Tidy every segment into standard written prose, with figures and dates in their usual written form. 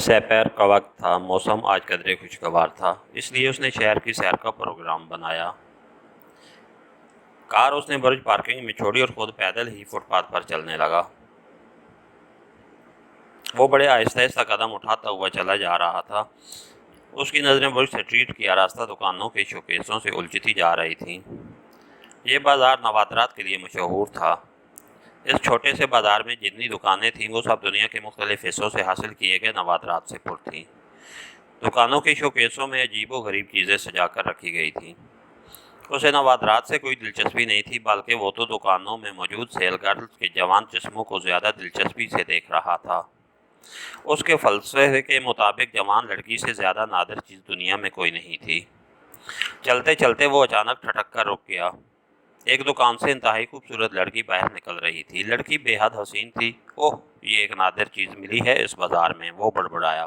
दोपहर का वक्त था। मौसम आज कदरे खुशगवार था, इसलिए उसने शहर की सैर का प्रोग्राम बनाया। कार उसने बुर्ज पार्किंग में छोड़ी और खुद पैदल ही फुटपाथ पर चलने लगा। वो बड़े आहिस्ता आहिस्ता कदम उठाता हुआ चला जा रहा था। उसकी नज़रें बुर्ज स्ट्रीट की आरास्ता दुकानों के शोकेसों से उलझती जा रही थीं। ये बाज़ार नवादरात के लिए मशहूर था। इस छोटे से बाज़ार में जितनी दुकानें थीं वो सब दुनिया के मुख्तलिफ हिस्सों से हासिल किए गए नवादरात से पुर थीं। दुकानों के शोकेसों में अजीबो गरीब चीज़ें सजा कर रखी गई थीं। उसे नवादरात से कोई दिलचस्पी नहीं थी, बल्कि वो तो दुकानों में मौजूद सेल गर्ल्स के जवान जिस्मों को ज़्यादा दिलचस्पी से देख रहा था। उसके फ़लसफ़े के मुताबिक जवान लड़की से ज़्यादा नादिर चीज़ दुनिया में कोई नहीं थी। चलते चलते वो अचानक ठटक कर रुक गया। एक दुकान से इंतहाई खूबसूरत लड़की बाहर निकल रही थी। लड़की बेहद हसीन थी। ओह, ये एक नादिर चीज़ मिली है इस बाज़ार में, वो बड़बड़ाया।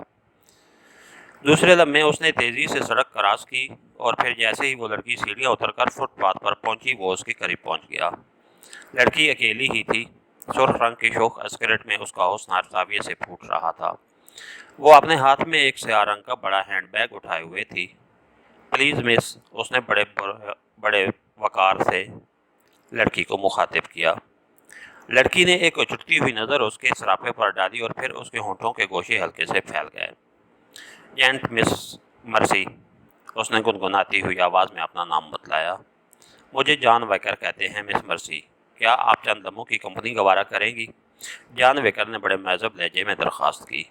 दूसरे लम्हे उसने तेज़ी से सड़क क्रॉस की और फिर जैसे ही वो लड़की सीढ़ियाँ उतरकर फुटपाथ पर पहुंची, वो उसके करीब पहुंच गया। लड़की अकेली ही थी। सुर्ख रंग की शोख स्कर्ट में उसका हुस्न जाविये से फूट रहा था। वो अपने हाथ में एक स्याह रंग का बड़ा हैंडबैग उठाए हुए थी। प्लीज़ मिस, उसने बड़े वकार से लड़की को मुखातिब किया। लड़की ने एक उचटती हुई नज़र उसके सरापे पर डाली और फिर उसके होंठों के गोशे हल्के से फैल गए। जेंट मिस मर्सी, उसने गुनगुनाती हुई आवाज़ में अपना नाम बतलाया। मुझे जॉन वेकर कहते हैं मिस मर्सी। क्या आप चंद लम्हों की कंपनी गवारा करेंगी? जॉन वेकर ने बड़े महज़ब लहजे में दरख्वास्त की।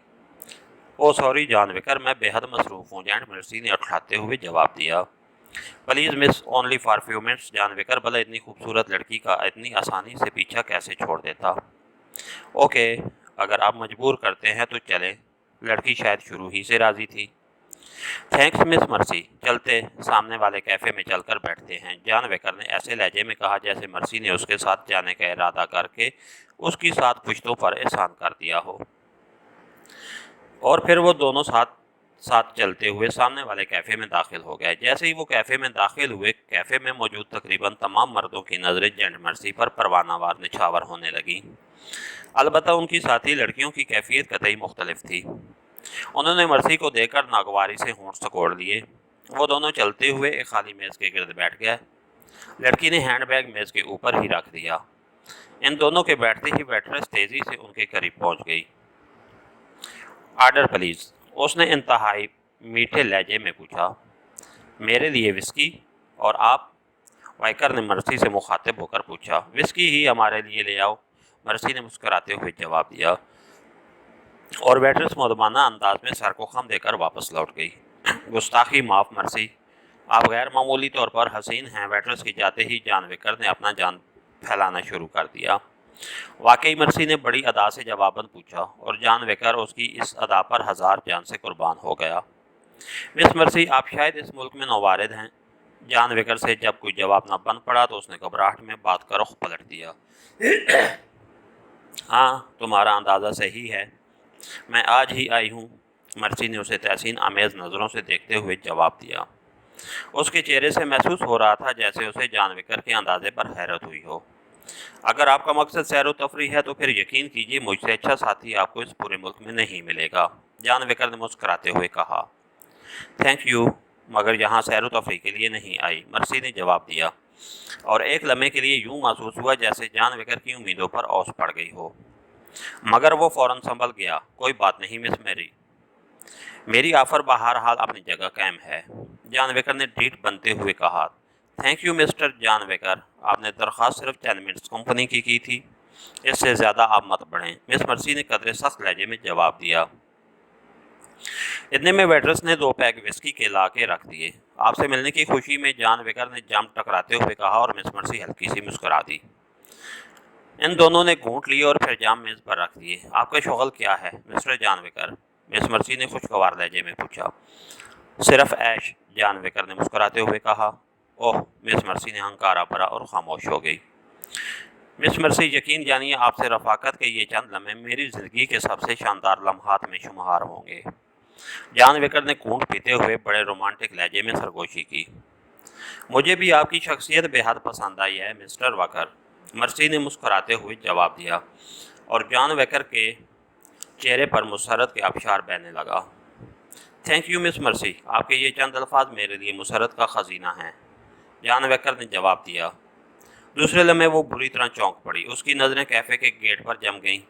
ओ सॉरी जॉन वेकर, मैं बेहद मसरूफ़ हूँ, जेंट मर्सी ने अटलाते हुए जवाब दिया। Please miss, only for few minutes. John waker भला इतनी खूबसूरत लड़की का इतनी आसानी से पीछा कैसे छोड़ देता? ओके, अगर आप मजबूर करते हैं तो चलें। लड़की शायद शुरू ही से राज़ी थी। थैंक्स मिस मर्सी, चलते सामने वाले कैफ़े में चलकर बैठते हैं, जॉन वेकर ने ऐसे लहजे में कहा जैसे मर्सी ने उसके साथ जाने का इरादा करके उसकी 7 पुश्तों पर एहसान कर दिया हो। और फिर वो दोनों साथ साथ चलते हुए सामने वाले कैफ़े में दाखिल हो गए। जैसे ही वो कैफ़े में दाखिल हुए, कैफ़े में मौजूद तकरीबन तमाम मर्दों की नज़रें जेंट मर्सी पर परवानावार निछावर होने लगीं। अलबत्ता उनकी साथी लड़कियों की कैफियत कतई मुख्तलिफ थी। उन्होंने मर्सी को देखकर नागवारी से होंठ सकोड़ लिए। वो दोनों चलते हुए एक खाली मेज़ के गिर्द बैठ गए। लड़की ने हैंडबैग मेज़ के ऊपर ही रख दिया। इन दोनों के बैठते ही वेट्रेस तेज़ी से उनके करीब पहुंच गई। ऑर्डर प्लीज़, उसने इंतहाई मीठे लहजे में पूछा। मेरे लिए विस्की? और आप? वाइकर ने मर्सी से मुखातिब होकर पूछा। विस्की ही हमारे लिए ले आओ, मर्सी ने मुस्कराते हुए जवाब दिया और वेट्रेस मुदमाना अंदाज में सर को खम देकर वापस लौट गई। गुस्ताखी माफ़ मर्सी, आप गैर मामूली तौर पर हसीन हैं। वेट्रेस की जाते ही जॉन वेकर ने अपना जान फैलाना शुरू कर दिया। वाकई, मर्सी ने बड़ी अदा से जवाबन पूछा और जॉन वेकर उसकी इस अदा पर 1000 जान से कुर्बान हो गया। मिस मर्सी, आप शायद इस मुल्क में नौवारिद हैं। जॉन वेकर से जब कोई जवाब न बन पड़ा तो उसने घबराहट में बात का रुख पलट दिया। हाँ, तुम्हारा अंदाज़ा सही है, मैं आज ही आई हूँ, मर्सी ने उसे तहसीन आमेज़ नज़रों से देखते हुए जवाब दिया। उसके चेहरे से महसूस हो रहा था जैसे उसे जॉन वेकर के अंदाजे पर हैरत हुई हो। अगर आपका मकसद सैर व तफरीह है तो फिर यकीन कीजिए मुझसे अच्छा साथी आपको इस पूरे मुल्क में नहीं मिलेगा, जॉन वेकर ने मुस्कराते हुए कहा। थैंक यू, मगर यहाँ सैर व तफरीह के लिए नहीं आई, मर्सी ने जवाब दिया और एक लम्हे के लिए यूँ महसूस हुआ जैसे जॉन वेकर की उम्मीदों पर ओस पड़ गई हो। मगर वो फ़ौरन संभल गया। कोई बात नहीं मिस मेरी, मेरी ऑफ़र बहरहाल अपनी जगह कायम है, जॉन वेकर ने ढीठ बनते हुए कहा। Thank you mister John waker, आपने दरख्वास्त सिर्फ 10 मिनट्स कंपनी की थी, इससे ज़्यादा आप मत बढ़ें, मिस मर्सी ने कदरे सख्त लहजे में जवाब दिया। इतने में वेट्रेस ने 2 पैक विस्की के ला के रख दिए। आपसे मिलने की खुशी में जॉन वेकर ने जाम टकराते हुए कहा और मिस मर्सी हल्की सी मुस्कुरा दी। इन दोनों ने घूंट लिए और फिर जाम मेज़ पर रख दिए। आपका शुगल क्या है mister John waker? Miss mercy ने खुशगवार लहजे में पूछा। सिर्फ ऐश, जॉन वेकर ने मुस्कुराते हुए कहा। ओह, मिस मर्सी ने हंकारा भरा और खामोश हो गई। मिस मर्सी, यकीन जानिए आपसे रफाकत के ये चंद लम्हे मेरी ज़िंदगी के सबसे शानदार लम्हात में शुमार होंगे। जॉन वेकर ने घूंट पीते हुए बड़े रोमांटिक लहजे में सरगोशी की। मुझे भी आपकी शख्सियत बेहद पसंद आई है मिस्टर वेकर, मर्सी ने मुस्कुराते हुए जवाब दिया और जॉन वेकर के चेहरे पर मुसरत के आबशार बहने लगा। थैंक यू मिस मर्सी, आपके ये चंद अल्फाज मेरे लिए मुसरत का खजीना हैं, जान वैकर ने जवाब दिया। दूसरे लम्हे वो बुरी तरह चौंक पड़ी। उसकी नज़रें कैफ़े के गेट पर जम गईं।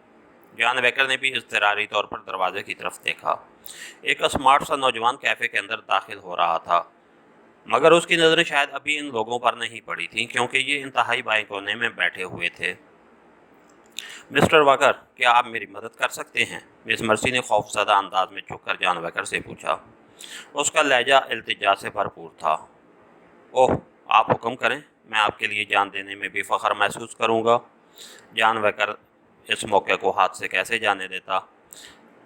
जान वैकर ने भी इज़्तिरारी तौर पर दरवाजे की तरफ देखा। एक स्मार्ट सा नौजवान कैफ़े के अंदर दाखिल हो रहा था, मगर उसकी नज़रें शायद अभी इन लोगों पर नहीं पड़ी थीं, क्योंकि ये इंतहाई बाएं कोने में बैठे हुए थे। मिस्टर वैकर, क्या आप मेरी मदद कर सकते हैं? मिस मर्सी ने खौफज़दा अंदाज में झुककर जान वैकर से पूछा। उसका लहजा इल्तिजा से भरपूर था। ओह, आप हुक्म करें, मैं आपके लिए जान देने में भी फ़ख्र महसूस करूँगा। जान वैकर इस मौके को हाथ से कैसे जाने देता।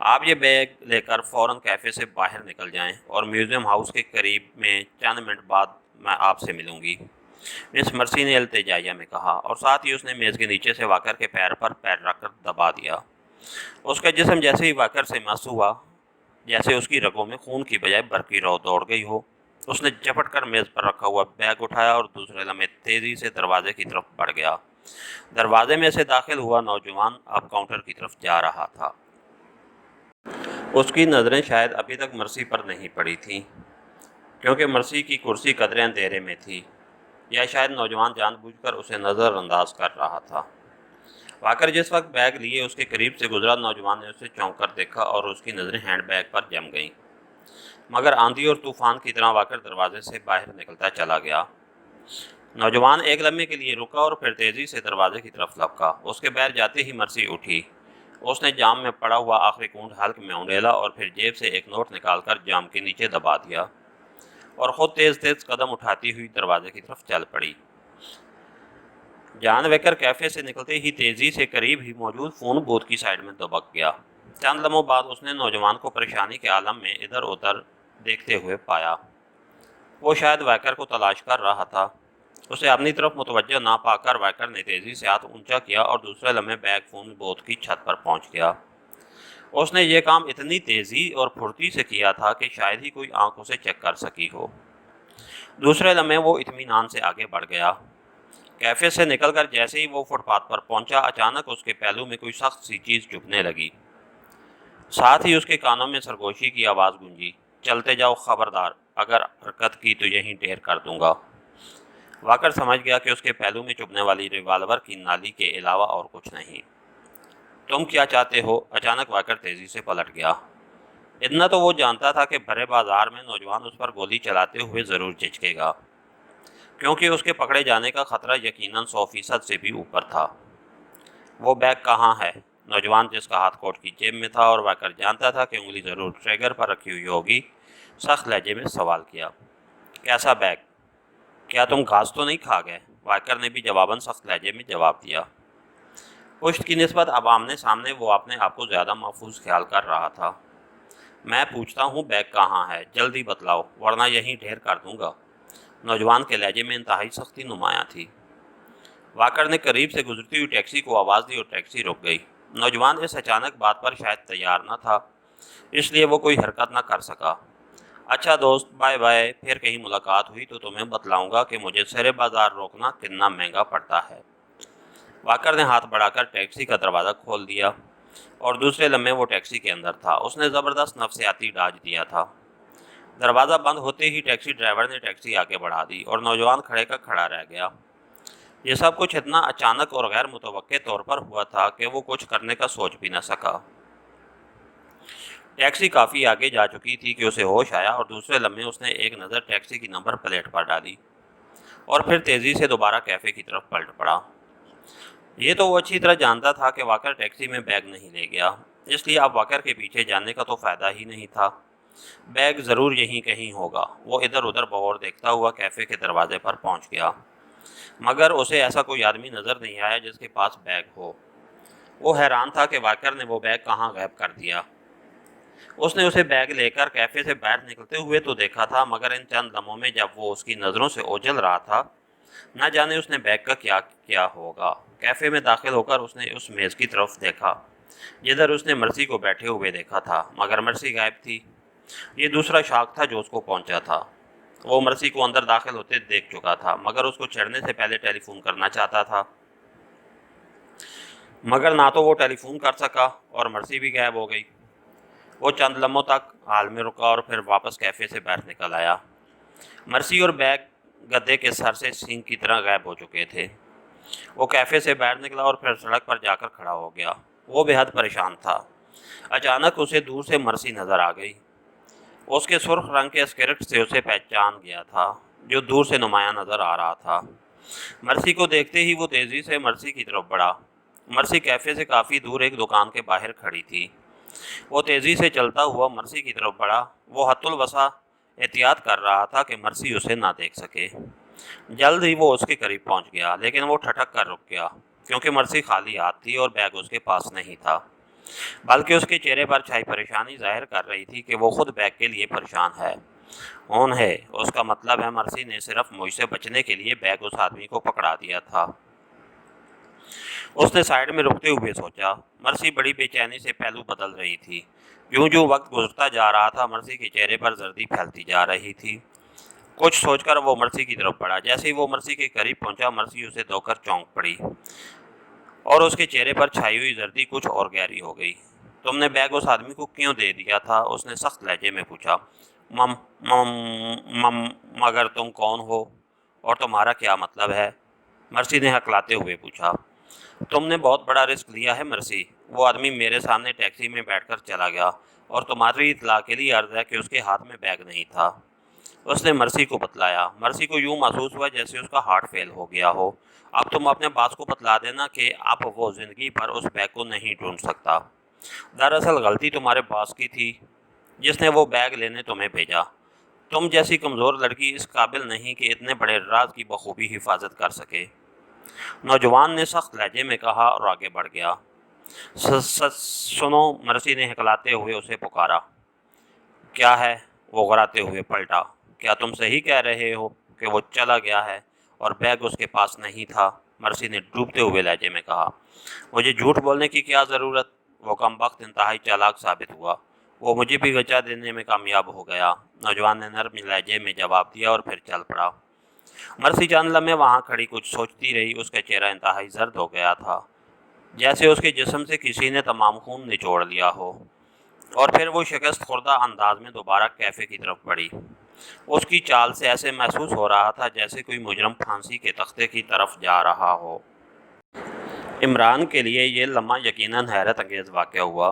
आप ये बैग लेकर फ़ौरन कैफ़े से बाहर निकल जाएं और म्यूज़ियम हाउस के करीब में चंद मिनट बाद मैं आपसे मिलूँगी, मिस मर्सी ने इल्तिजाया में कहा, और साथ ही उसने मेज़ के नीचे से वाकर के पैर पर पैर रखकर दबा दिया। उसका जिस्म जैसे ही वाकर से मस हुआ, जैसे उसकी रगों में खून की बजाय बर्फ़ी रौ दौड़ गई हो। उसने झपट कर मेज़ पर रखा हुआ बैग उठाया और दूसरे लम्हे तेज़ी से दरवाजे की तरफ बढ़ गया। दरवाजे में से दाखिल हुआ नौजवान अब काउंटर की तरफ जा रहा था। उसकी नज़रें शायद अभी तक मर्सी पर नहीं पड़ी थीं, क्योंकि मर्सी की कुर्सी कदरे अंधेरे में थी, या शायद नौजवान जानबूझकर उसे नज़रअंदाज कर रहा था। वाकर जिस वक्त बैग लिए उसके करीब से गुजरा, नौजवान ने उसे चौंक कर देखा और उसकी नज़रें हैंड बैग पर जम गईं। मगर आंधी और तूफान की तरह वाकर दरवाजे से बाहर निकलता चला गया। नौजवान एक लम्हे के लिए रुका और फिर तेज़ी से दरवाजे की तरफ लपका। उसके बाहर जाते ही मर्सी उठी। उसने जाम में पड़ा हुआ आखिरी कूंड हल्क में उंडेला और फिर जेब से एक नोट निकालकर जाम के नीचे दबा दिया और ख़ुद तेज़ तेज़ कदम उठाती हुई दरवाजे की तरफ चल पड़ी। जान वैकर कैफ़े से निकलते ही तेज़ी से करीब ही मौजूद फ़ोन बूथ की साइड में दबक गया। चंद लम्हों बाद उसने नौजवान को परेशानी के आलम में इधर उधर देखते हुए पाया। वो शायद वैकर को तलाश कर रहा था। उसे अपनी तरफ मुतवज्जह ना पाकर वैकर ने तेज़ी से हाथ ऊंचा किया और दूसरे लम्हे बैग फ़ोन बूथ की छत पर पहुंच गया। उसने ये काम इतनी तेज़ी और फुर्ती से किया था कि शायद ही कोई आंख उसे चेक कर सकी हो। दूसरे लम्हे वो इत्मीनान से आगे बढ़ गया। कैफ़े से निकलकर जैसे ही वो फुटपाथ पर पहुंचा, अचानक उसके पहलू में कोई सख्त सी चीज़ चुभने लगी। साथ ही उसके कानों में सरगोशी की आवाज़ गूंजी, चलते जाओ, खबरदार, अगर हरकत की तो यहीं ढेर कर दूंगा। वाकर समझ गया कि उसके पहलू में चुभने वाली रिवाल्वर की नाली के अलावा और कुछ नहीं। तुम क्या चाहते हो? अचानक वाकर तेज़ी से पलट गया। इतना तो वो जानता था कि भरे बाजार में नौजवान उस पर गोली चलाते हुए ज़रूर झिझकेगा, क्योंकि उसके पकड़े जाने का खतरा यकीनन 100% से भी ऊपर था। वो बैग कहाँ है? नौजवान, जिसका हाथ कोट की जेब में था और वाकर जानता था कि उंगली ज़रूर ट्रिगर पर रखी हुई होगी, सख्त लहजे में सवाल किया। कैसा बैग? क्या तुम घास तो नहीं खा गए? वाकर ने भी जवाबन सख्त लहजे में जवाब दिया। पुश्त की निस्बत अब आमने सामने वो अपने आप को ज़्यादा महफूज ख्याल कर रहा था। मैं पूछता हूँ, बैग कहाँ है? जल्दी बतलाओ, वरना यहीं ढेर कर दूंगा। नौजवान के लहजे में इंतहाई सख्ती नुमायाँ थी। वाकर ने करीब से गुजरती हुई टैक्सी को आवाज़ दी और टैक्सी रुक गई। नौजवान इस अचानक बात पर शायद तैयार न था, इसलिए वो कोई हरकत न कर सका। अच्छा दोस्त, बाय बाय, फिर कहीं मुलाकात हुई तो तुम्हें बतलाऊंगा कि मुझे शहर बाजार रोकना कितना महंगा पड़ता है। वाकर ने हाथ बढ़ाकर टैक्सी का दरवाज़ा खोल दिया और दूसरे लम्हे वो टैक्सी के अंदर था। उसने ज़बरदस्त नफसियाती डाज दिया था। दरवाज़ा बंद होते ही टैक्सी ड्राइवर ने टैक्सी आगे बढ़ा दी और नौजवान खड़े का खड़ा रह गया। ये सब कुछ इतना अचानक और गैर मुतवक्के तौर पर हुआ था कि वो कुछ करने का सोच भी न सका। टैक्सी काफ़ी आगे जा चुकी थी कि उसे होश आया और दूसरे लम्हे उसने एक नज़र टैक्सी की नंबर प्लेट पर डाली और फिर तेज़ी से दोबारा कैफ़े की तरफ पलट पड़ा। ये तो वो अच्छी तरह जानता था कि वाकर टैक्सी में बैग नहीं ले गया, इसलिए अब वाकर के पीछे जाने का तो फ़ायदा ही नहीं था। बैग ज़रूर यहीं कहीं होगा। वो इधर उधर बगौर देखता हुआ कैफ़े के दरवाजे पर पहुंच गया, मगर उसे ऐसा कोई आदमी नज़र नहीं आया जिसके पास बैग हो। वो हैरान था कि वाकर ने वो बैग कहाँ गायब कर दिया। उसने उसे बैग लेकर कैफ़े से बाहर निकलते हुए तो देखा था, मगर इन चंद लम्हों में जब वो उसकी नज़रों से ओझल रहा था, न जाने उसने बैग का क्या किया होगा। कैफ़े में दाखिल होकर उसने उस मेज़ की तरफ देखा जिधर उसने मर्सी को बैठे हुए देखा था, मगर मर्सी गायब थी। ये दूसरा शॉक था जो उसको पहुंचा था। वो मर्सी को अंदर दाखिल होते देख चुका था, मगर उसको चढ़ने से पहले टेलीफोन करना चाहता था। मगर ना तो वो टेलीफोन कर सका और मर्सी भी गायब हो गई। वो चंद लम्हों तक हाल में रुका और फिर वापस कैफ़े से बाहर निकल आया। मर्सी और बैग गद्दे के सर से सींग की तरह गायब हो चुके थे। वो कैफ़े से बाहर निकला और फिर सड़क पर जाकर खड़ा हो गया। वो बेहद परेशान था। अचानक उसे दूर से मर्सी नज़र आ गई। उसके सुर्ख रंग के स्कर्ट से उसे पहचान गया था, जो दूर से नुमाया नज़र आ रहा था। मर्सी को देखते ही वो तेज़ी से मर्सी की तरफ बढ़ा। मर्सी कैफ़े से काफ़ी दूर एक दुकान के बाहर खड़ी थी। वो तेज़ी से चलता हुआ मर्सी की तरफ बढ़ा। वो हत्तुल वसा एहतियात कर रहा था कि मर्सी उसे ना देख सके। जल्द ही वो उसके करीब पहुंच गया, लेकिन वो ठटक कर रुक गया, क्योंकि मर्सी खाली हाथ थी और बैग उसके पास नहीं था। बल्कि उसके चेहरे पर छाई परेशानी जाहिर कर रही थी कि वो खुद बैग के लिए परेशान है। कौन है? उसका मतलब है मर्सी ने सिर्फ मुझसे बचने के लिए बैग उस आदमी को पकड़ा दिया था। उसने साइड में रुकते हुए सोचा। मर्सी बड़ी बेचैनी से पहलू बदल रही थी। यूं जो वक्त गुजरता जा रहा था, मर्सी के चेहरे पर जर्दी फैलती जा रही थी। कुछ सोचकर वो मर्सी की तरफ बढ़ा। जैसे ही वो मर्सी के करीब पहुंचा, मर्सी उसे धोकर चौंक पड़ी और उसके चेहरे पर छाई हुई जर्दी कुछ और गहरी हो गई। तुमने बैग उस आदमी को क्यों दे दिया था? उसने सख्त लहजे में पूछा। मम मम मम मगर तुम कौन हो और तुम्हारा क्या मतलब है? मर्सी ने हकलाते हुए पूछा। तुमने बहुत बड़ा रिस्क लिया है मर्सी। वो आदमी मेरे सामने टैक्सी में बैठकर चला गया और तुम्हारी इत्तला के लिए अर्ज है कि उसके हाथ में बैग नहीं था। उसने मर्सी को बतलाया। मर्सी को यूं महसूस हुआ जैसे उसका हार्ट फेल हो गया हो। अब तुम अपने बास को बतला देना कि अब वो ज़िंदगी भर उस बैग को नहीं ढूंढ सकता। दरअसल गलती तुम्हारे बास की थी, जिसने वो बैग लेने तुम्हें भेजा। तुम जैसी कमज़ोर लड़की इस काबिल नहीं कि इतने बड़े राज की बखूबी हिफाजत कर सके। नौजवान ने सख्त लहजे में कहा और आगे बढ़ गया। सच सुनो, मर्सी ने हिकलाते हुए उसे पुकारा। क्या है? वो घबराते हुए पलटा। क्या तुम सही कह रहे हो कि वो चला गया है और बैग उसके पास नहीं था? मर्सी ने डूबते हुए लहजे में कहा। मुझे झूठ बोलने की क्या ज़रूरत? वो कमबख्त इंतहाई चालाक साबित हुआ। वो मुझे भी बचा देने में कामयाब हो गया। नौजवान ने नर्म लहजे में जवाब दिया और फिर चल पड़ा। मर्सी चंद लम्हे वहाँ खड़ी कुछ सोचती रही। उसका चेहरा इंतहाई जर्द हो गया था, जैसे उसके जिस्म से किसी ने तमाम खून निचोड़ लिया हो। और फिर वो शिकस्त खुर्दा अंदाज में दोबारा कैफ़े की तरफ बढ़ी। उसकी चाल से ऐसे महसूस हो रहा था जैसे कोई मुजरम फांसी के तख्ते की तरफ जा रहा हो। इमरान के लिए ये लम्हा यकीनन हैरत अंगेज़ वाक़या हुआ,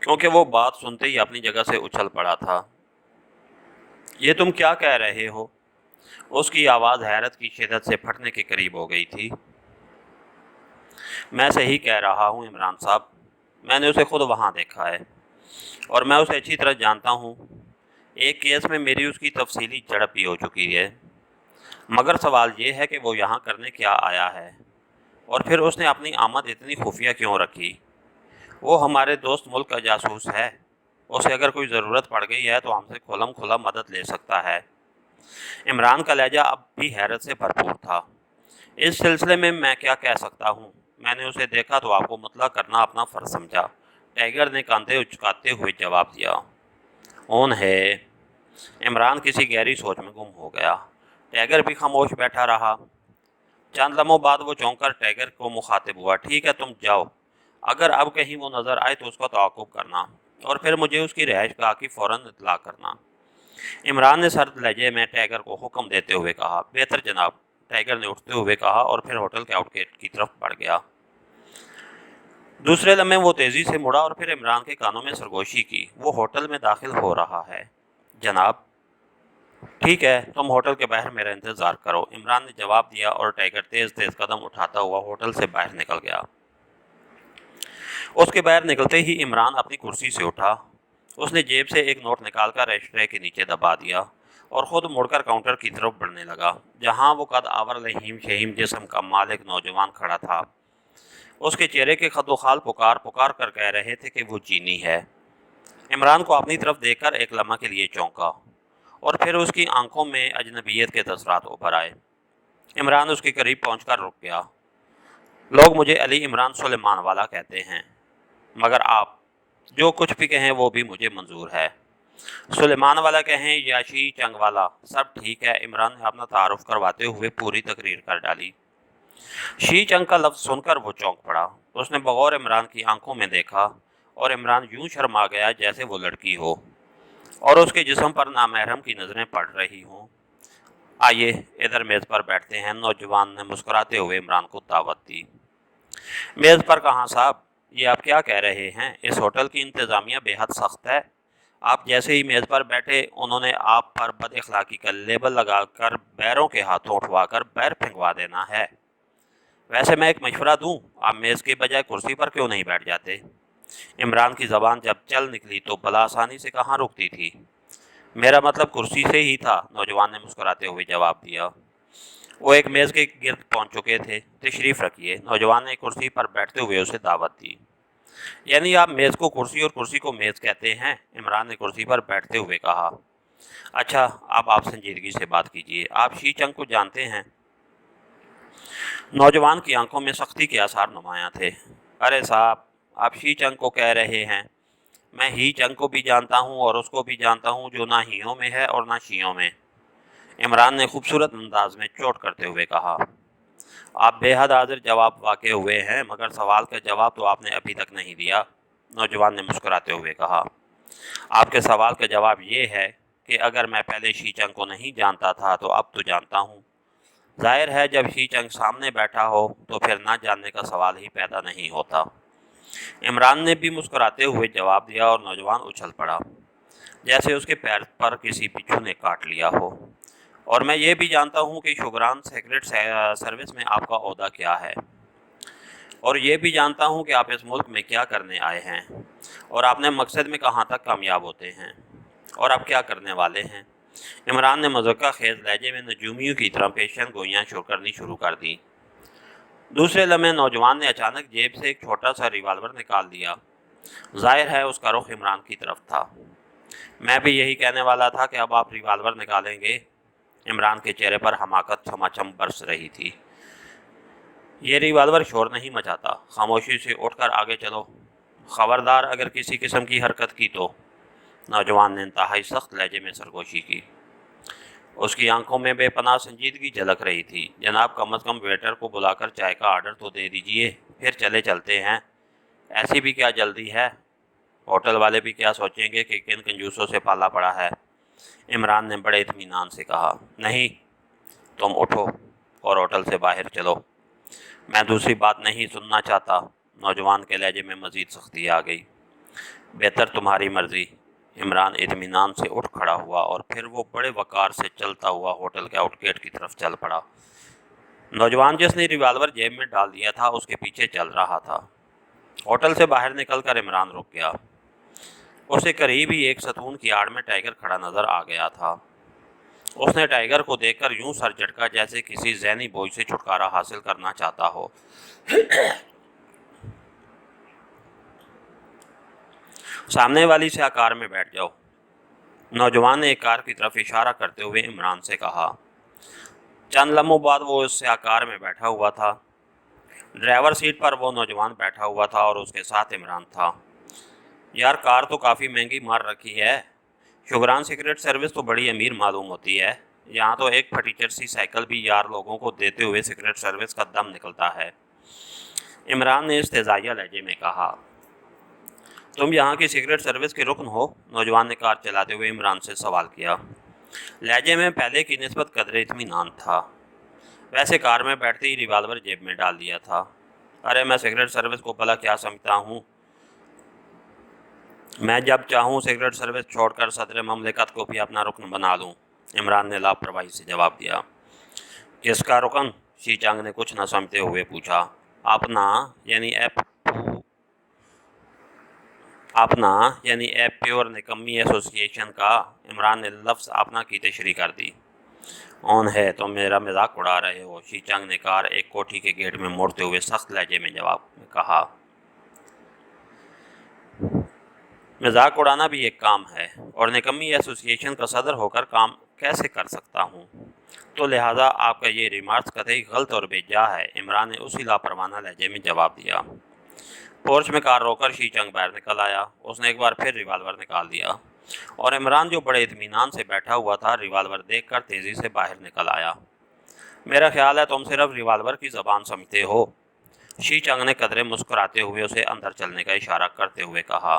क्योंकि वो बात सुनते ही अपनी जगह से उछल पड़ा था। ये तुम क्या कह रहे हो? उसकी आवाज़ हैरत की शिद्दत से फटने के करीब हो गई थी। मैं सही कह रहा हूँ इमरान साहब। मैंने उसे खुद वहाँ देखा है और मैं उसे अच्छी तरह जानता हूँ। एक केस में मेरी उसकी तफसीली झड़प भी हो चुकी है। मगर सवाल ये है कि वो यहाँ करने क्या आया है, और फिर उसने अपनी आमद इतनी खुफिया क्यों रखी? वो हमारे दोस्त मुल्क का जासूस है। उसे अगर कोई ज़रूरत पड़ गई है तो हमसे खुलम खुला मदद ले सकता है। इमरान का लहजा अब भी हैरत से भरपूर था। इस सिलसिले में मैं क्या कह सकता हूँ? मैंने उसे देखा तो आपको मुतला करना अपना फ़र्ज समझा। टाइगर ने कांधे उचकाते हुए जवाब दिया। कौन है? इमरान किसी गहरी सोच में गुम हो गया। टाइगर भी खामोश बैठा रहा। चंद लम्हों बाद वो चौंक कर टाइगर को मुखातिब हुआ। ठीक है, तुम जाओ। अगर अब कहीं वो नज़र आए तो उसका तआक़ुब करना और फिर मुझे उसकी रिहाइश गाह की फ़ौरन इत्तला करना। इमरान ने सर्द लहजे में टाइगर को हुक्म देते हुए कहा। बेहतर जनाब, टाइगर ने उठते हुए कहा और फिर होटल के आउटगेट की तरफ बढ़ गया। दूसरे लम्हे वो तेज़ी से मुड़ा और फिर इमरान के कानों में सरगोशी की। वो होटल में दाखिल हो रहा है जनाब। ठीक है, तुम होटल के बाहर मेरा इंतज़ार करो, इमरान ने जवाब दिया और टाइगर तेज़ तेज़ कदम उठाता हुआ होटल से बाहर निकल गया। उसके बाहर निकलते ही इमरान अपनी कुर्सी से उठा। उसने जेब से एक नोट निकालकर रेस्ट्रे के नीचे दबा दिया और ख़ुद मुड़कर काउंटर की तरफ बढ़ने लगा, जहां वो कद आवर लहीम शहीम जिस्म का मालिक नौजवान खड़ा था। उसके चेहरे के खदोखाल पुकार पुकार कर कह रहे थे कि वो चीनी है। इमरान को अपनी तरफ देखकर एक लम्हा के लिए चौंका और फिर उसकी आंखों में अजनबियत के तसरात उभर आए। इमरान उसके करीब पहुंचकर रुक गया। लोग मुझे अली इमरान सुलेमान वाला कहते हैं, मगर आप जो कुछ भी कहें वो भी मुझे मंजूर है। सुलेमान वाला कहें या शी चंग वाला, सब ठीक है। इमरान ने अपना तारुफ करवाते हुए पूरी तकरीर कर डाली। शी चंग का लफ्ज़ सुनकर वो चौंक पड़ा। उसने बगौर इमरान की आंखों में देखा और इमरान यूं शर्मा गया जैसे वो लड़की हो और उसके जिस्म पर नामहरम की नज़रें पड़ रही हों। आइए इधर मेज़ पर बैठते हैं, नौजवान ने मुस्कुराते हुए इमरान को दावत दी। मेज़ पर कहाँ साहब, ये आप क्या कह रहे हैं? इस होटल की इंतज़ामिया बेहद सख्त है। आप जैसे ही मेज़ पर बैठे उन्होंने आप पर बद अखलाकी का लेबल लगाकर बैरों के हाथों उठवाकर बैर फेंकवा देना है। वैसे मैं एक मशवरा दूं, आप मेज़ के बजाय कुर्सी पर क्यों नहीं बैठ जाते? इमरान की ज़बान जब चल निकली तो बला आसानी से कहाँ रुकती थी। मेरा मतलब कुर्सी से ही था, नौजवान ने मुस्कुराते हुए जवाब दिया। वो एक मेज़ के गिर्द पहुंच चुके थे। तशरीफ़ रखिए, नौजवान ने कुर्सी पर बैठते हुए उसे दावत दी। यानी आप मेज़ को कुर्सी और कुर्सी को मेज़ कहते हैं? इमरान ने कुर्सी पर बैठते हुए कहा। अच्छा, अब आप संजीदगी से बात कीजिए, आप शी चंग को जानते हैं? नौजवान की आंखों में सख्ती के आसार नुमायां थे। अरे साहब, आप शी चंग को कह रहे हैं? मैं ही चंग को भी जानता हूँ और उसको भी जानता हूँ जो ना हियों में है और ना शियों में। इमरान ने खूबसूरत अंदाज में चोट करते हुए कहा। आप बेहद हाजिर जवाब वाक़े हुए हैं, मगर सवाल का जवाब तो आपने अभी तक नहीं दिया, नौजवान ने मुस्कुराते हुए कहा। आपके सवाल का जवाब ये है कि अगर मैं पहले शी चंग को नहीं जानता था तो अब तो जानता हूँ। जाहिर है जब शी चंग सामने बैठा हो तो फिर ना जानने का सवाल ही पैदा नहीं होता। इमरान ने भी मुस्कुराते हुए जवाब दिया और नौजवान उछल पड़ा जैसे उसके पैर पर किसी बिच्छू ने काट लिया हो। और मैं ये भी जानता हूँ कि शुगरान सेक्रेट सर्विस में आपका ओहदा क्या है, और ये भी जानता हूँ कि आप इस मुल्क में क्या करने आए हैं और आपने मकसद में कहाँ तक कामयाब होते हैं और आप क्या करने वाले हैं। इमरान ने मज़ाक़ खेज़ लहजे में नजूमियों की तरह पेशन गोइयाँ करनी शुरू कर दी। दूसरे लम्हे नौजवान ने अचानक जेब से एक छोटा सा रिवाल्वर निकाल दिया। जाहिर है उसका रुख इमरान की तरफ था। मैं भी यही कहने वाला था कि अब आप रिवाल्वर निकालेंगे। इमरान के चेहरे पर हमाकत समाचम बरस रही थी। ये रिवाल्वर शोर नहीं मचाता, खामोशी से उठकर आगे चलो, खबरदार अगर किसी किस्म की हरकत की तो। नौजवान ने इंतहाई सख्त लहजे में सरगोशी की। उसकी आंखों में बेपनाह संजीदगी झलक रही थी। जनाब, कम अज़ कम वेटर को बुलाकर चाय का आर्डर तो दे दीजिए, फिर चले चलते हैं। ऐसी भी क्या जल्दी है? होटल वाले भी क्या सोचेंगे कि किन कंजूसों से पाला पड़ा है। इमरान ने बड़े इत्मीनान से कहा। नहीं, तुम उठो और होटल से बाहर चलो, मैं दूसरी बात नहीं सुनना चाहता। नौजवान के लहजे में मज़ीद सख्ती आ गई। बेहतर तुम्हारी मर्ज़ी। इमरान इत्मीनान से उठ खड़ा हुआ और फिर वो बड़े वक़ार से चलता हुआ होटल के आउटगेट की तरफ चल पड़ा। नौजवान जिसने रिवाल्वर जेब में डाल दिया था उसके पीछे चल रहा था। होटल से बाहर निकलकर इमरान रुक गया। उसे करीब ही एक सतून की आड़ में टाइगर खड़ा नज़र आ गया था। उसने टाइगर को देखकर यूं सर झटका जैसे किसी ज़हनी बोझ से छुटकारा हासिल करना चाहता हो। सामने वाली से कार में बैठ जाओ, नौजवान ने एक कार की तरफ इशारा करते हुए इमरान से कहा। चंद लम्हों बाद वो उस कार में बैठा हुआ था। ड्राइवर सीट पर वो नौजवान बैठा हुआ था और उसके साथ इमरान था। यार, कार तो काफ़ी महंगी मार रखी है। शुगरान सिगरेट सर्विस तो बड़ी अमीर मालूम होती है। यहाँ तो एक फटीचर सी साइकिल भी यार लोगों को देते हुए सिगरेट सर्विस का दम निकलता है। इमरान ने इस्तेज़ाइया लहजे में कहा। तुम यहाँ की सिगरेट सर्विस के रुकन हो? नौजवान ने कार चलाते हुए इमरान से सवाल किया। लहजे में पहले की निस्बत कदरे इत्मीनान था। वैसे कार में बैठते ही रिवाल्वर जेब में डाल दिया था। अरे मैं सिगरेट सर्विस को भला क्या समझता हूँ? मैं जब चाहूँ सिगरेट सर्विस छोड़कर सदर ममलिकत को भी अपना रुकन बना लूँ, इमरान ने लापरवाही से जवाब दिया। किसका रुकन? शी चंग ने कुछ न समझते हुए पूछा। अपना यानी एप प्योर निकम्मी एसोसिएशन का। इमरान ने लफ्ज़ अपना की तशरीह कर दी। ऑन है तो मेरा मजाक उड़ा रहे हो? शी चंग ने कार एक कोठी के गेट में मोड़ते हुए सख्त लहजे में जवाब में कहा। मजाक उड़ाना भी एक काम है और निकम्मी एसोसिएशन का सदर होकर काम कैसे कर सकता हूँ, तो लिहाजा आपका ये रिमार्क्स कतई गलत और बेजा है, इमरान ने उसी लापरवाना लहजे में जवाब दिया। पोर्च में कार रोकर शी चंग बाहर निकल आया। उसने एक बार फिर रिवाल्वर निकाल दिया और इमरान जो बड़े इत्मीनान से बैठा हुआ था, रिवाल्वर देखकर तेज़ी से बाहर निकल आया। मेरा ख्याल है तुम सिर्फ रिवाल्वर की ज़बान समझते हो। शी चंग ने कदरे मुस्कुराते हुए उसे अंदर चलने का इशारा करते हुए कहा।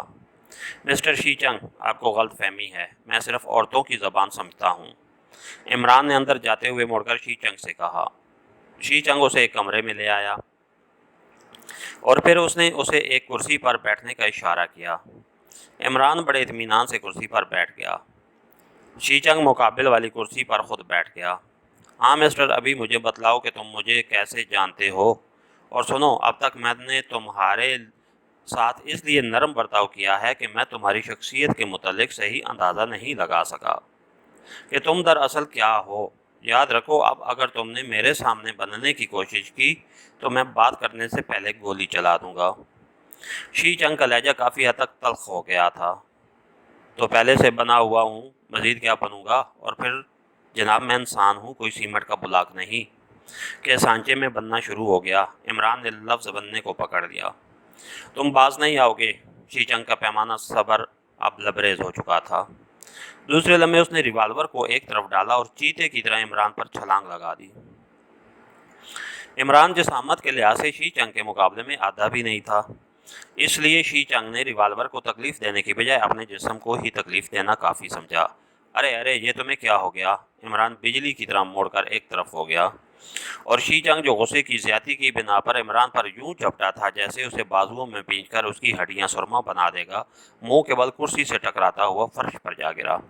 मिस्टर शी चंग, आपको गलत फहमी है, मैं सिर्फ औरतों की ज़बान समझता हूँ। इमरान ने अंदर जाते हुए मुड़कर शी चंग से कहा। शी चंग उसे एक कमरे में ले आया और फिर उसने उसे एक कुर्सी पर बैठने का इशारा किया। इमरान बड़े इत्मीनान से कुर्सी पर बैठ गया। शी चंग मुकाबिल वाली कुर्सी पर खुद बैठ गया। हाँ मिस्टर, अभी मुझे बतलाओ कि तुम मुझे कैसे जानते हो। और सुनो, अब तक मैंने तुम्हारे साथ इसलिए नरम बर्ताव किया है कि मैं तुम्हारी शख्सियत के मुतालिक सही अंदाज़ा नहीं लगा सका कि तुम दरअसल क्या हो। याद रखो, अब अगर तुमने मेरे सामने बनने की कोशिश की तो मैं बात करने से पहले गोली चला दूंगा। शी चंग का लहजा काफ़ी हद तक तल्ख हो गया था। तो पहले से बना हुआ हूँ, मज़ीद क्या बनूंगा। और फिर जनाब, मैं इंसान हूँ, कोई सीमेंट का बुलाक नहीं कि सांचे में बनना शुरू हो गया। इमरान ने लफ्ज़ बनने को पकड़ लिया। तुम बाज नहीं आओगे। शी चंग का पैमाना सब्र अब लबरेज हो चुका था। दूसरे लम्हे उसने रिवाल्वर को एक तरफ डाला और चीते की तरह इमरान पर छलांग लगा दी। इमरान जिसामत के लिहाज से शी चंग के मुकाबले में आधा भी नहीं था, इसलिए शी चंग ने रिवाल्वर को तकलीफ देने की बजाय अपने जिस्म को ही तकलीफ देना काफ़ी समझा। अरे अरे, ये तुम्हें क्या हो गया। इमरान बिजली की तरह मोड़कर एक तरफ हो गया और शी चंग जो गुस्से की ज्यादती की बिना पर इमरान पर यूं झपटा था जैसे उसे बाजुओं में पींचकर उसकी हड्डियां सुरमा बना देगा, मुंह के बल कुर्सी से टकराता हुआ फर्श पर जा गिरा।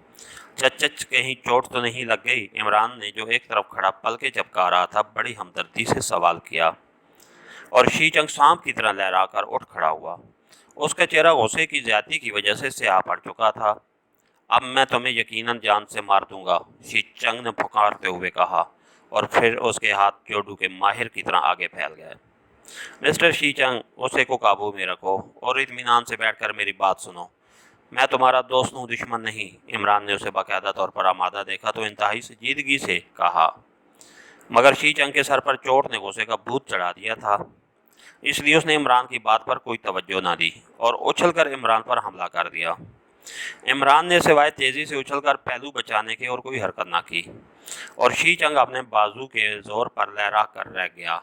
चच कहीं चोट तो नहीं लग गई। इमरान ने जो एक तरफ खड़ा पलके झपका रहा था बड़ी हमदर्दी से सवाल किया और शी चंग सांप की तरह लहरा कर उठ खड़ा हुआ। उसका चेहरा गुस्से की ज्यादती की वजह से स्याह पड़ चुका था। अब मैं तुम्हें यकीनन जान से मार दूंगा, शी चंग ने पुकारते हुए कहा और फिर उसके हाथ जोडू के माहिर की तरह आगे फैल गए। मिस्टर शी चंग, उसे को काबू में रखो और इत्मीनान से बैठकर मेरी बात सुनो। मैं तुम्हारा दोस्त हूँ, दुश्मन नहीं। इमरान ने उसे बाकायदा तौर पर आमादा देखा तो इंतहाई संजीदगी से कहा, मगर शी चंग के सर पर चोट ने गुस्से का भूत चढ़ा दिया था, इसलिए उसने इमरान की बात पर कोई तवज्जो ना दी और उछलकर इमरान पर हमला कर दिया। इमरान ने सिवाय तेज़ी से उछलकर पहलू बचाने के और कोई हरकत ना की और शी चंग अपने बाजू के जोर पर लहरा कर रह गया।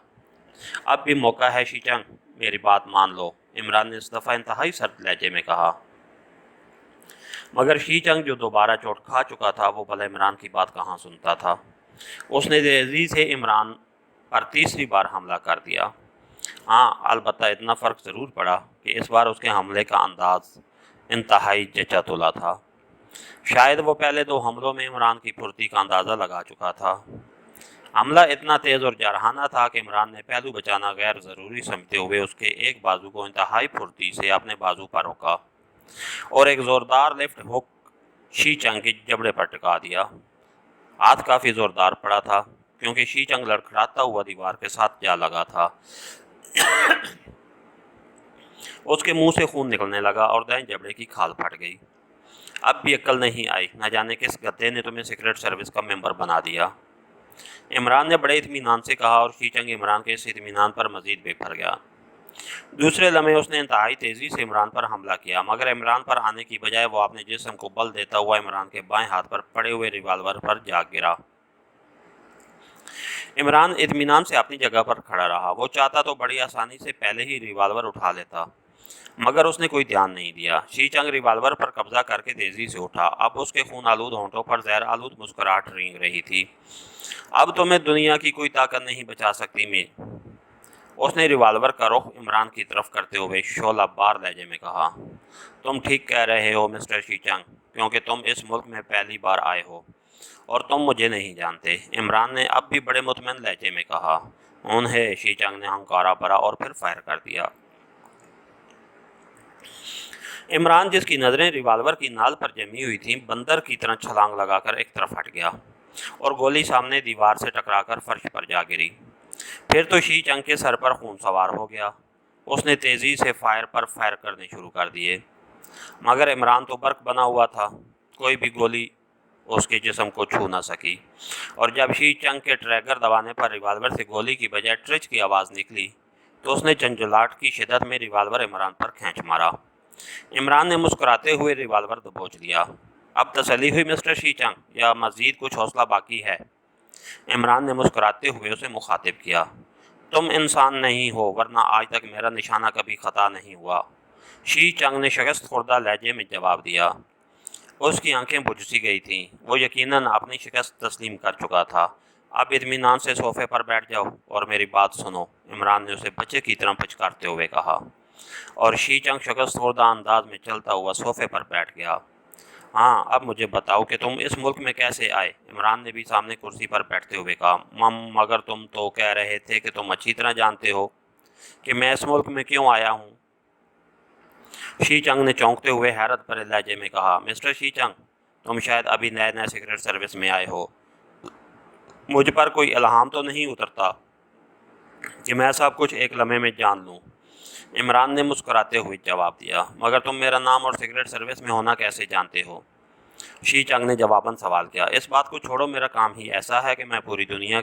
अब भी मौका है शी चंग, मेरी बात मान लो, इमरान ने इस दफ़ा इंतहाई सर्द लहजे में कहा। मगर शी चंग जो दोबारा चोट खा चुका था वो भला इमरान की बात कहाँ सुनता था। उसने तेज़ी से इमरान पर तीसरी बार हमला कर दिया। हाँ, अलबत्ता इतना फ़र्क ज़रूर पड़ा कि इस बार उसके हमले का अंदाज इंतहाई जचा तुला था। शायद वो पहले दो हमलों में इमरान की फुर्ती का अंदाज़ा लगा चुका था। हमला इतना तेज़ और जारहाना था कि इमरान ने पहलू बचाना गैर ज़रूरी समझते हुए उसके एक बाजू को इंतहाई फुर्ती से अपने बाजू पर रोका और एक ज़ोरदार लेफ्ट हुक शी चंग के जबड़े पर टिका दिया। हाथ काफ़ी ज़ोरदार पड़ा था क्योंकि शी चंग लड़खड़ाता हुआ दीवार के साथ जा लगा था। उसके मुंह से खून निकलने लगा और दाएं जबड़े की खाल फट गई। अब भी अक्ल नहीं आई, न जाने किस गद्दे ने तुम्हें सीक्रेट सर्विस का मेंबर बना दिया। इमरान ने बड़े इत्मीनान से कहा और शी चंग इमरान के इस इत्मीनान पर मजीद बेफर गया। दूसरे लम्हे उसने इंतहाई तेज़ी से इमरान पर हमला किया, मगर इमरान पर आने की बजाय वो अपने जिस्म को बल देता हुआ इमरान के बाएं हाथ पर पड़े हुए रिवाल्वर पर जा गिरा। इमरान इत्मीनान से अपनी जगह पर खड़ा रहा। वो चाहता तो बड़ी आसानी से पहले ही रिवाल्वर उठा लेता, मगर उसने कोई ध्यान नहीं दिया। शी चंग रिवाल्वर पर कब्जा करके तेजी से उठा। अब उसके खून आलूद होंठों पर जहर आलूद मुस्कुराहट रेंग रही थी। अब तुम्हें दुनिया की कोई ताकत नहीं बचा सकती मैं, उसने रिवाल्वर का रुख इमरान की तरफ करते हुए शोला बार लहजे में कहा। तुम ठीक कह रहे हो मिस्टर शी चंग, क्योंकि तुम इस मुल्क में पहली बार आए हो और तुम मुझे नहीं जानते। इमरान ने अब भी बड़े मुतमईन लहजे में कहा। उन्हें शी चंग ने हंकारा भरा और फिर फायर कर दिया। इमरान, जिसकी नज़रें रिवाल्वर की नाल पर जमी हुई थीं, बंदर की तरह छलांग लगाकर एक तरफ हट गया और गोली सामने दीवार से टकराकर फर्श पर जा गिरी। फिर तो शी चंग के सर पर खून सवार हो गया। उसने तेज़ी से फायर पर फायर करने शुरू कर दिए, मगर इमरान तो बर्क बना हुआ था, कोई भी गोली उसके जिस्म को छू ना सकी। और जब शी चंग के ट्रैगर दबाने पर रिवाल्वर से गोली की बजाय ट्रिच की आवाज़ निकली तो उसने झंझलाहट की शिदत में रिवाल्वर इमरान पर खींच मारा। इमरान ने मुस्कुराते हुए रिवाल्वर दबोच लिया। अब तसल्ली हुई मिस्टर शी चंग, या मज़ीद कुछ हौसला बाकी है? عمران نے مسکراتے ہوئے اسے مخاطب کیا، تم انسان نہیں ہو، ورنہ آج تک میرا نشانہ کبھی خطا نہیں ہوا۔ شی چنگ نے شکست خوردہ لہجے میں جواب دیا۔ اس کی آنکھیں بجھ سی گئی تھیں، وہ یقیناً اپنی شکست تسلیم کر چکا تھا۔ اب اطمینان سے صوفے پر بیٹھ جاؤ اور میری بات سنو، عمران نے اسے بچے کی طرح پچکارتے ہوئے کہا، اور شی چنگ شکست خوردہ انداز میں چلتا ہوا صوفے پر بیٹھ گیا۔ ہاں، اب مجھے بتاؤ کہ تم اس ملک میں کیسے آئے؟ عمران نے بھی سامنے کرسی پر بیٹھتے ہوئے کہا۔ مگر تم تو کہہ رہے تھے کہ تم اچھی طرح جانتے ہو کہ میں اس ملک میں کیوں آیا ہوں۔ شی چنگ نے چونکتے ہوئے حیرت بھرے لہجے میں کہا، مسٹر شی چنگ، تم شاید ابھی نئے سیکرٹ سروس میں آئے ہو۔ مجھ پر کوئی الہام تو نہیں اترتا کہ میں سب کچھ ایک لمحے میں جان لوں؟ عمران نے مسکراتے ہوئے جواب دیا، مگر تم میرا نام اور سیکرٹ سروس میں ہونا کیسے جانتے ہو؟ شی چنگ نے جواباً سوال کیا۔ اس بات کو چھوڑو، میرا کام ہی ایسا ہے کہ میں پوری دنیا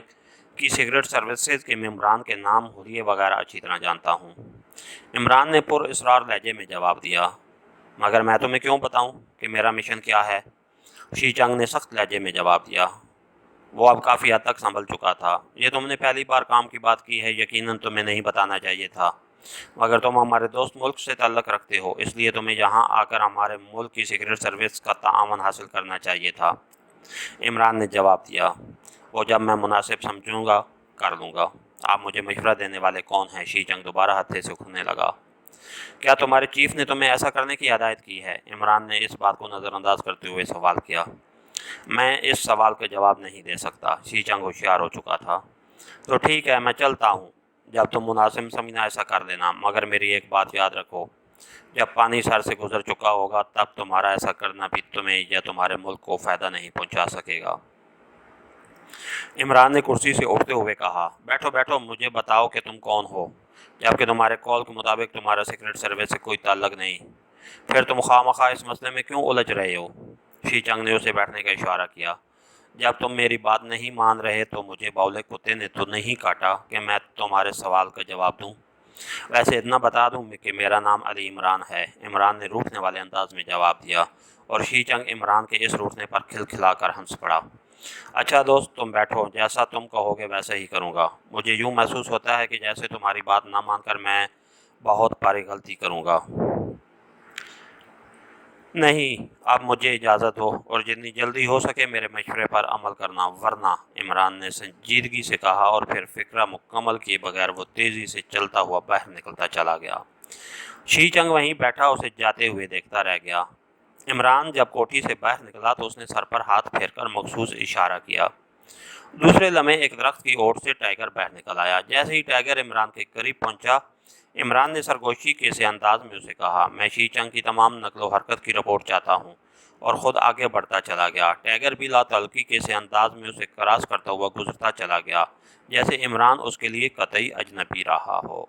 کی سیکرٹ سروسز کے ممبران کے نام، حلیے وغیرہ اچھی طرح جانتا ہوں۔ عمران نے پر اصرار لہجے میں جواب دیا، مگر میں تمہیں کیوں بتاؤں کہ میرا مشن کیا ہے؟ شی چنگ نے سخت لہجے میں جواب دیا۔ وہ اب کافی حد تک سنبھل چکا تھا۔ یہ تم نے پہلی بار کام کی بات کی ہے، یقیناً تمہیں نہیں بتانا چاہیے تھا، مگر تم ہمارے دوست ملک سے تعلق رکھتے ہو، اس لیے تمہیں یہاں آ کر ہمارے ملک کی سیکرٹ سروس کا تعاون حاصل کرنا چاہیے تھا۔ عمران نے جواب دیا، وہ جب میں مناسب سمجھوں گا کر لوں گا۔ آپ مجھے مشورہ دینے والے کون ہیں؟ شی چنگ دوبارہ ہتھے سے اٹھنے لگا۔ کیا تمہارے چیف نے تمہیں ایسا کرنے کی ہدایت کی ہے؟ عمران نے اس بات کو نظر انداز کرتے ہوئے سوال کیا۔ میں اس سوال کا جواب نہیں دے سکتا، شی چنگ ہوشیار ہو چکا تھا۔ تو ٹھیک ہے، میں چلتا ہوں، جب تم مناسب سمجھنا ایسا کر لینا، مگر میری ایک بات یاد رکھو، جب پانی سر سے گزر چکا ہوگا تب تمہارا ایسا کرنا بھی تمہیں یا تمہارے ملک کو فائدہ نہیں پہنچا سکے گا۔ عمران نے کرسی سے اٹھتے ہوئے کہا، بیٹھو بیٹھو، مجھے بتاؤ کہ تم کون ہو، جبکہ تمہارے کال کے مطابق تمہارا سیکرٹ سروس سے کوئی تعلق نہیں، پھر تم خواہ مخواہ اس مسئلے میں کیوں الجھ رہے ہو؟ شی چنگ نے اسے بیٹھنے کا اشارہ کیا۔ جب تم میری بات نہیں مان رہے تو مجھے باولے کتے نے تو نہیں کاٹا کہ میں تمہارے سوال کا جواب دوں۔ ویسے اتنا بتا دوں کہ میرا نام علی عمران ہے، عمران نے روٹھنے والے انداز میں جواب دیا، اور شی چنگ عمران کے اس روٹھنے پر کھلکھلا کر ہنس پڑا۔ اچھا دوست، تم بیٹھو، جیسا تم کہو گے ویسا ہی کروں گا۔ مجھے یوں محسوس ہوتا ہے کہ جیسے تمہاری بات نہ مان کر میں بہت بڑی غلطی کروں گا۔ نہیں، اب مجھے اجازت ہو اور جتنی جلدی ہو سکے میرے مشورے پر عمل کرنا، ورنہ، عمران نے سنجیدگی سے کہا، اور پھر فکرہ مکمل کیے بغیر وہ تیزی سے چلتا ہوا باہر نکلتا چلا گیا۔ شی چنگ وہیں بیٹھا اسے جاتے ہوئے دیکھتا رہ گیا۔ عمران جب کوٹھی سے باہر نکلا تو اس نے سر پر ہاتھ پھیر کر مخصوص اشارہ کیا۔ دوسرے لمحے ایک درخت کی اوٹ سے ٹائیگر باہر نکل آیا۔ جیسے ہی ٹائیگر عمران کے قریب پہنچا، عمران نے سرگوشی کے سے انداز میں اسے کہا، میں شی چنگ کی تمام نقل و حرکت کی رپورٹ چاہتا ہوں، اور خود آگے بڑھتا چلا گیا۔ ٹائیگر بھی لا تعلقی کے سے انداز میں اسے کراس کرتا ہوا گزرتا چلا گیا، جیسے عمران اس کے لیے قطعی اجنبی رہا ہو۔